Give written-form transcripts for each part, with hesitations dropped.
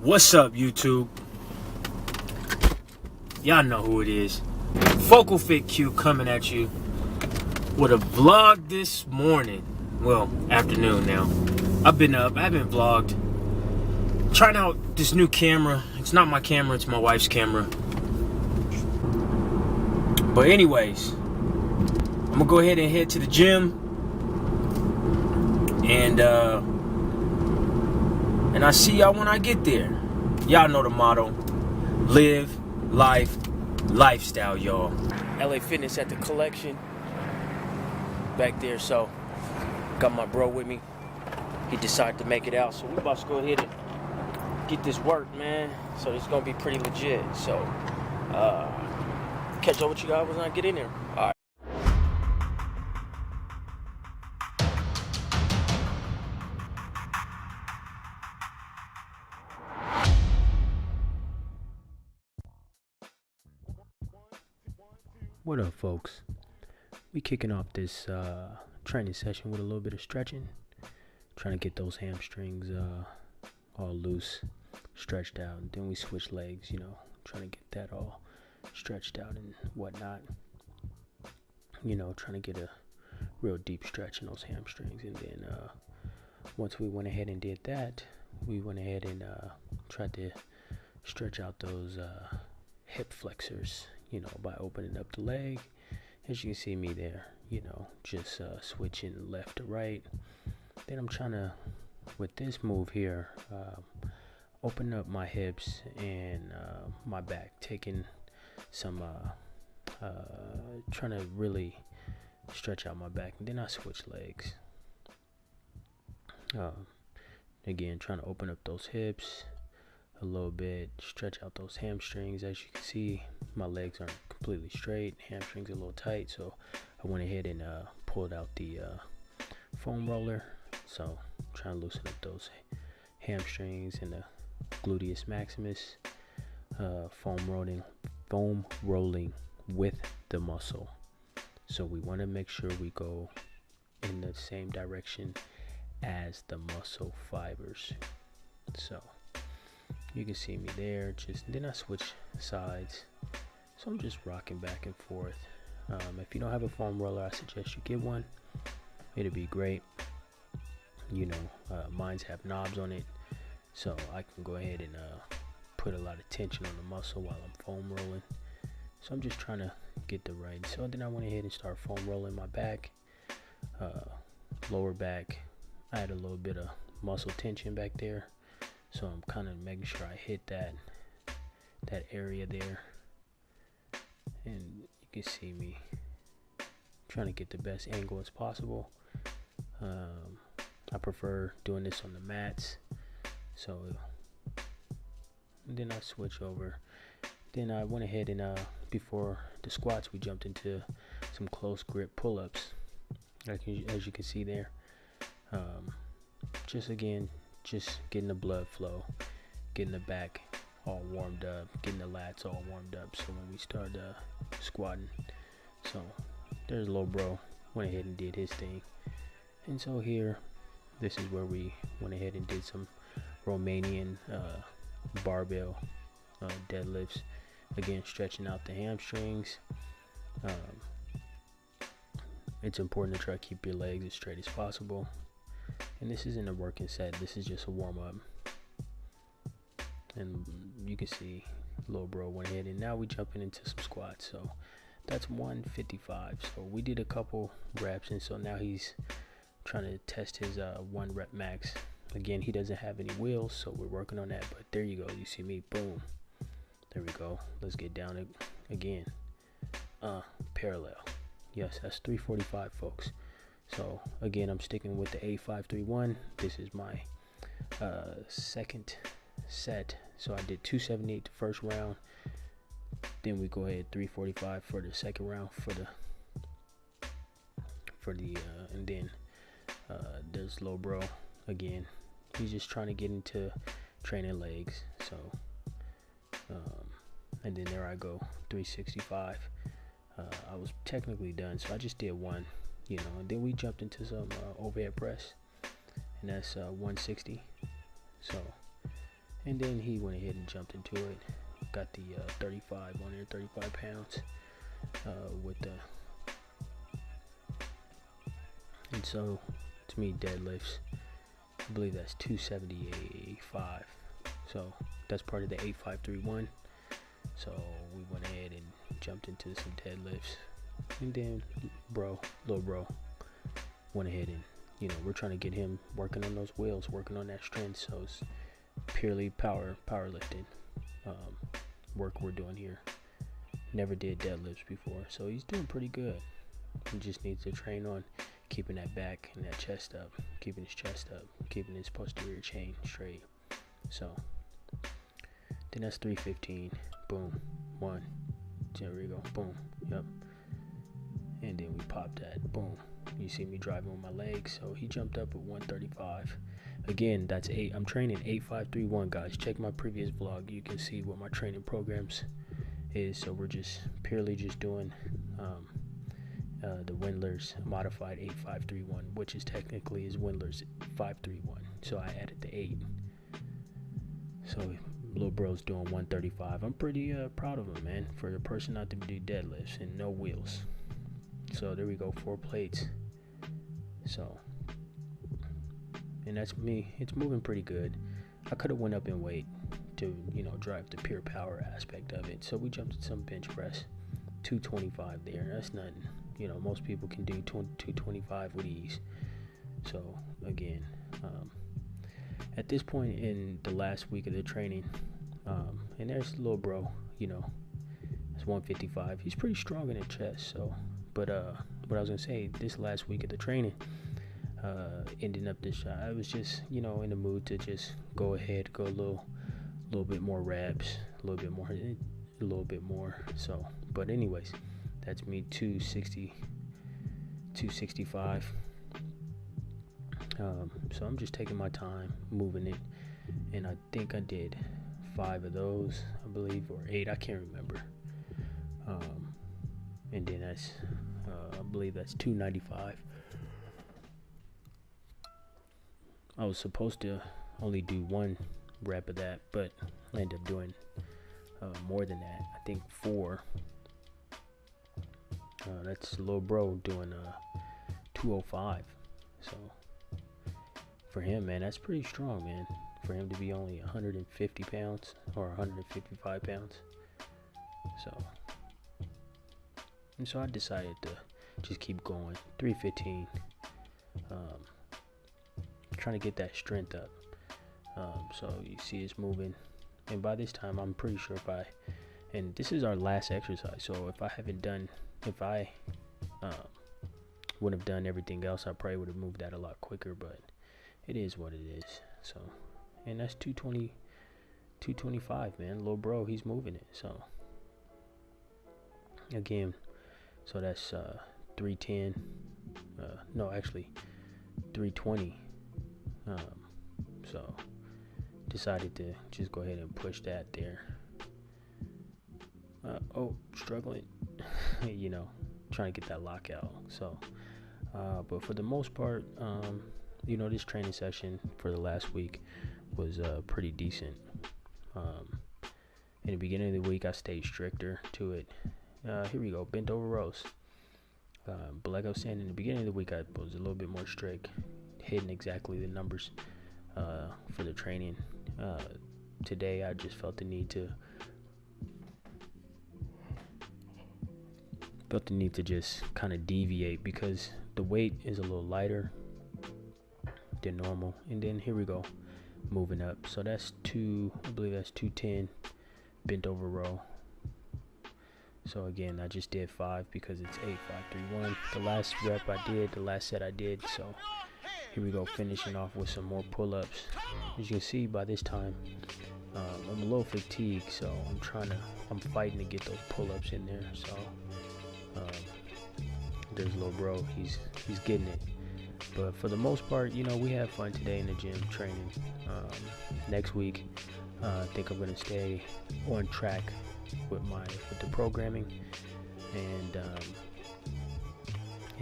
What's up, YouTube? Y'all know who it is. Focal Fit Q coming at you with a vlog this morning. Well, afternoon now. I've been up. I haven't vlogged. Trying out this new camera. It's not my camera. It's my wife's camera. But anyways, I'm gonna go ahead and head to the gym. And I see y'all when I get there. Y'all know the motto. Live, life, lifestyle, y'all. LA Fitness at the collection. Back there, so got my bro with me. He decided to make it out, so we about to go ahead and get this work, man. So it's gonna be pretty legit. So catch up with you guys when I get in there. All right. What up, folks? We kicking off this training session with a little bit of stretching, trying to get those hamstrings all loose, stretched out. And then we switch legs, trying to get that all stretched out and whatnot. Trying to get a real deep stretch in those hamstrings. And then once we went ahead and did that, we went ahead and tried to stretch out those hip flexors, by opening up the leg. As you can see me there, just switching left to right. Then I'm trying to, with this move here, open up my hips and my back, taking some, trying to really stretch out my back. And then I switch legs. Again, trying to open up those hips a little bit, stretch out those hamstrings. As you can see, my legs aren't completely straight, hamstrings are a little tight, so I went ahead and pulled out the foam roller. So trying to loosen up those hamstrings and the gluteus maximus. Foam rolling with the muscle. So we want to make sure we go in the same direction as the muscle fibers. So you can see me there. Then I switch sides. So I'm just rocking back and forth. If you don't have a foam roller, I suggest you get one. It'd be great. Mines have knobs on it, so I can go ahead and put a lot of tension on the muscle while I'm foam rolling. So I'm just trying to get the right. So then I went ahead and started foam rolling my back, lower back. I had a little bit of muscle tension back there. So I'm kind of making sure I hit that area there. And you can see me trying to get the best angle as possible. I prefer doing this on the mats. So then I switch over. Then I went ahead and before the squats, we jumped into some close grip pull-ups. As you can see there. Just getting the blood flow, getting the back all warmed up, getting the lats all warmed up. So when we start squatting, so there's Lil Bro, went ahead and did his thing. And so here, this is where we went ahead and did some Romanian barbell deadlifts. Again, stretching out the hamstrings. It's important to try to keep your legs as straight as possible. And this isn't a working set, this is just a warm-up. And you can see Lil Bro went ahead, and now we jumping into some squats. So that's 155. So we did a couple reps, and so now he's trying to test his 1 rep max. Again, he doesn't have any wheels, so we're working on that. But there you go, you see me, boom. There we go. Let's get down it again. Parallel. Yes, that's 345, folks. So again, I'm sticking with the A531. This is my second set. So I did 278 the first round. Then we go ahead 345 for the second round and then there's Lil Bro again. He's just trying to get into training legs. So and then there I go, 365. I was technically done, so I just did one. And then we jumped into some overhead press, and that's 160. So And then he went ahead and jumped into it. Got the 35 on there, 35 pounds with the. And so, to me, deadlifts, I believe that's 275. So that's part of the 8531. So we went ahead and jumped into some deadlifts. And then Lil Bro, went ahead and, we're trying to get him working on those wheels, working on that strength. So it's purely powerlifting work we're doing here. Never did deadlifts before, so he's doing pretty good. He just needs to train on keeping that back and that chest up, keeping his chest up, keeping his posterior chain straight. So then that's 315. Boom. 1. There we go. Boom. Yep. And then we popped that. Boom. You see me driving with my legs. So he jumped up at 135. Again, that's 8. I'm training 8531, guys. Check my previous vlog. You can see what my training programs is. So we're just purely just doing the Windlers modified 8531, which is technically is Windlers 531. So I added the 8. So Lil Bro's doing 135. I'm pretty proud of him, man, for the person not to do deadlifts and no wheels. So there we go, 4 plates. So, and that's me. It's moving pretty good. I could have went up in weight to, drive the pure power aspect of it. So we jumped to some bench press, 225 there. That's nothing. Most people can do 225 with ease. So again, at this point in the last week of the training, and there's Lil Bro, it's 155. He's pretty strong in the chest. So, but what I was gonna say, this last week of the training, ending up this shot, I was just, in the mood to just go ahead, go a little bit more reps, a little bit more. So, but anyways, that's me 260, 265. So I'm just taking my time, moving it, and I think I did 5 of those, I believe, or 8, I can't remember. And then that's, I believe that's 295. I was supposed to only do 1 rep of that, but I ended up doing more than that. I think 4. That's Lil Bro doing 205. So for him, man, that's pretty strong, man. For him to be only 150 pounds or 155 pounds. So I decided to just keep going. 315. Trying to get that strength up. So you see it's moving. And by this time, I'm pretty sure and this is our last exercise. So if I would have done everything else, I probably would have moved that a lot quicker, but it is what it is. So, and that's 220, 225, man. Lil Bro, he's moving it. So again, so that's 310. No, actually 320. So decided to just go ahead and push that there. Struggling, trying to get that lockout. So, but for the most part, this training session for the last week was pretty decent. In the beginning of the week, I stayed stricter to it. Here we go, bent over rows. But like I was saying, in the beginning of the week, I was a little bit more strict, hitting exactly the numbers for the training. Today, I just felt the need to just kind of deviate because the weight is a little lighter than normal. And then here we go, moving up. So that's I believe that's 210 bent over row. So again, I just did 5 because it's 8531. The last rep I did, the last set I did. So here we go, finishing off with some more pull-ups. As you can see by this time, I'm a little fatigued, so I'm fighting to get those pull-ups in there. So there's Lil Bro, he's getting it. But for the most part, we have fun today in the gym training. Next week, I think I'm gonna stay on track with the programming and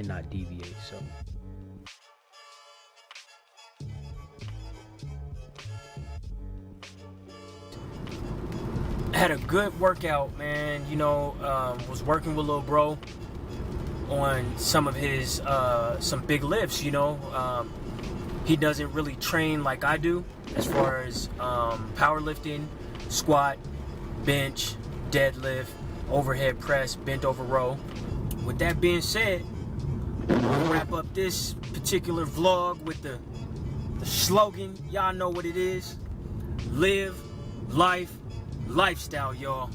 not deviate. So Had a good workout, man. You know, was working with Lil Bro on some of his some big lifts. You know, he doesn't really train like I do as far as powerlifting, squat, bench, deadlift, overhead press, bent over row. With that being said, we'll wrap up this particular vlog with the slogan. Y'all know what it is. Live life lifestyle, y'all.